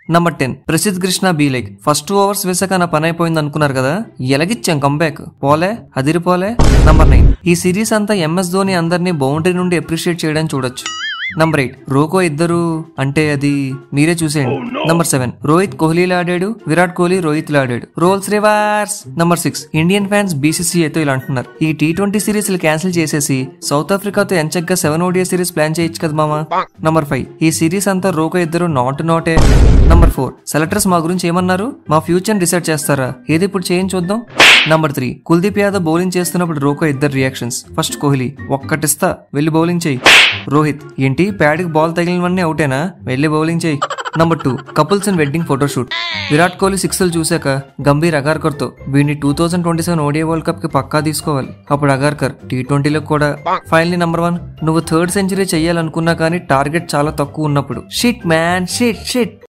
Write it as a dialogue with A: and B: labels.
A: Number 10 Prasidh Krishna be like. First 2 overs వేసాక నా పని అయిపోయింది అనుకున్నారు కదా, ఎలాగిచ్చాం కంబ్యాక్, పోలే అదిరిపోలే. నంబర్ 9 ఈ సిరీస్ అంతా MS ధోని అందరినీ బౌండరీ నుండి అప్రిషియేట్ చేయడానికి చూడొచ్చు. నంబర్ 8 రోకో ఇద్దరు అంటే అది మీరే చూసేయండి. నంబర్ 7 రోహిత్ కోహ్లీలా ఆడాడు, విరాట్ కోహ్లీ రోహిత్ లా ఆడాడు, roles reverse. Number 6 Indian fans BCCIతో ఇలా అంటున్నారు, ఈ T20 సిరీస్ క్యాన్సిల్ చేసేసి సౌత్ ఆఫ్రికాతో ఎంచక్గా 7 ODI సిరీస్ ప్లాన్ చేయొచ్చు కదా మామా. నంబర్ 5 ఈ సిరీస్ అంతా రోకో ఇద్దరు నోటే. నంబర్ 4 సెలెక్టర్స్ మా గురించి ఏమన్నారు, మా ఫ్యూచర్ డిసైడ్ చేస్తారా, ఏది ఇప్పుడు చేయండి చూద్దాం. నంబర్ 3 కుల్దీప్ యాదవ్ బౌలింగ్ చేస్తున్నప్పుడు రోకో ఇద్దరు రియాక్షన్స్. ఫస్ట్ కోహ్లీ ఒక్కటిస్తా వెళ్ళి బౌలింగ్ చేయి. రోహిత్ ఏంటి ప్యాడ్కి బాల్ తగిలినవన్నీ అవుటేనా, వెళ్ళి బౌలింగ్ చేయి. Number 2 couples in wedding photoshoot. Virat Kohli 6లు చూశాక గంభీర్ అగార్కర్తో వీడిని 2027 ODI వరల్డ్ కప్ కి పక్కా తీసుకోవాలి. అప్పుడు అగార్కర్ T20లో కూడా. ఫైనల్లీ నంబర్ 1 నువ్వు 3rd సెంచరీ చెయ్యాలనుకున్నా కానీ టార్గెట్ చాలా తక్కువ ఉన్నప్పుడు. Shit man shit.